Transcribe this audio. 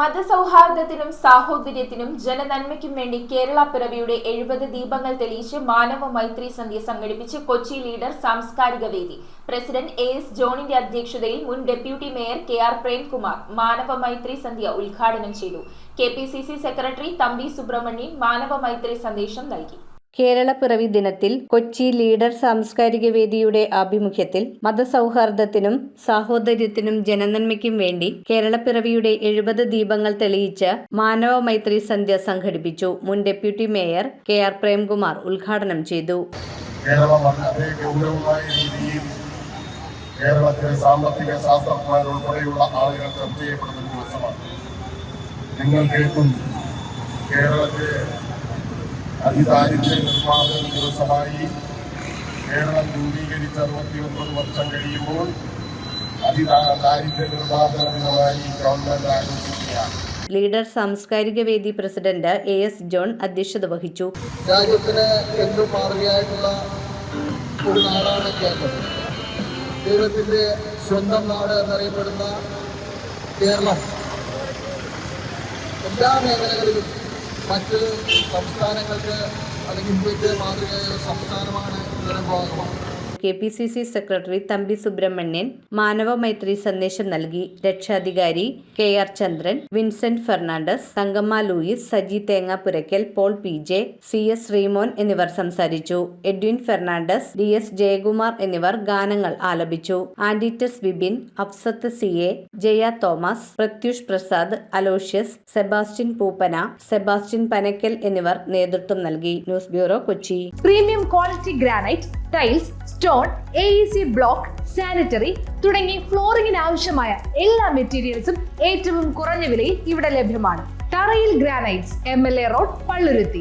മതസൗഹാർദ്ദത്തിനും സാഹോദര്യത്തിനും ജനനന്മയ്ക്കും വേണ്ടി കേരള പിറവിയുടെ 70 ദീപങ്ങൾ തെളിയിച്ച് മാനവ മൈത്രി സന്ധ്യ സംഘടിപ്പിച്ച് കൊച്ചി ലീഡർ സാംസ്കാരിക വേദി പ്രസിഡന്റ് AS ജോണിന്റെ അധ്യക്ഷതയിൽ മുൻ ഡെപ്യൂട്ടി മേയർ KR പ്രേംകുമാർ മാനവ മൈത്രി സന്ധ്യ ഉദ്ഘാടനം ചെയ്തു. KPCC സെക്രട്ടറി തമ്പി സുബ്രഹ്മണ്യൻ മാനവ മൈത്രി സന്ദേശം നൽകി. കേരളപ്പിറവി ദിനത്തിൽ കൊച്ചി ലീഡർ സാംസ്കാരിക വേദിയുടെ ആഭിമുഖ്യത്തിൽ മതസൗഹാർദ്ദത്തിനും സാഹോദര്യത്തിനും ജനനന്മയ്ക്കും വേണ്ടി കേരളപ്പിറവിയുടെ 70 ദീപങ്ങൾ തെളിയിച്ച് മാനവ മൈത്രി സന്ധ്യ സംഘടിപ്പിച്ചു. മുൻ ഡെപ്യൂട്ടി മേയർ KR പ്രേംകുമാർ ഉദ്ഘാടനം ചെയ്തു. കേരളത്തിലെ സാമ്പത്തിക ശാസ്ത്രജ്ഞരുൾപ്പെടെയുള്ള ആളുകൾ ചർച്ച ചെയ്യപ്പെടുന്ന ദിവസമാണ്. നിങ്ങൾ കേൾക്കും, കേരളത്തിലെ അതിദാരിദ്ര്യ നിർമ്മാർജ്ജന ദിവസമായി കേരളം രൂപീകരിച്ച് 69 വർഷം കഴിയുമ്പോൾ അതിദാരിദ്ര്യ നിർമ്മാർജ്ജന ദിനമായി ഗവൺമെന്റ് ആഘോഷിക്കുകയാണ്. ലീഡർ സാംസ്കാരിക വേദി പ്രസിഡന്റ് AS ജോൺ അധ്യക്ഷത വഹിച്ചു. രാജ്യത്തിന് എന്തും മാതൃകയായിട്ടുള്ള ഒരു നാടാണ് കേരളം. ദൈവത്തിന്റെ സ്വന്തം നാട് എന്നറിയപ്പെടുന്ന കേരളം എല്ലാ മേഖലകളിലും മറ്റ് സംസ്ഥാനങ്ങൾക്ക് അല്ലെങ്കിൽ ഇന്ത്യക്ക് മാതൃകയായ സംസ്ഥാനമാണ് ജനഭാഗമാണ്. KPCC സെക്രട്ടറി തമ്പി സുബ്രഹ്മണ്യൻ മാനവ മൈത്രി സന്ദേശം നൽകി. രക്ഷാധികാരി KR Chandran, Vincent Fernandes, Thankamma Louis, Saji Thengapurakkal, Paul PJ, CS Sreemon എന്നിവർ സംസാരിച്ചു. എഡ്വിൻ ഫെർണാണ്ടസ്, DS ജയകുമാർ എന്നിവർ ഗാനങ്ങൾ ആലപിച്ചു. ആൻഡിറ്റസ് Vipin, Afsath CA, Jaya Thomas, Pratyush Prasad, Aloysius, Sebastian Pooppana, Sebastian Panakkal എന്നിവർ നേതൃത്വം നൽകി. News bureau, Kochi. Premium quality granite, tiles, stone, AEC block, sanitary തുടങ്ങി ഫ്ലോറിംഗിന് ആവശ്യമായ എല്ലാ മെറ്റീരിയൽസും ഏറ്റവും കുറഞ്ഞ വിലയിൽ ഇവിടെ ലഭ്യമാണ്. തറയിൽ ഗ്രാനൈറ്റ്സ്, MLA റോഡ്, പള്ളുരുത്തി.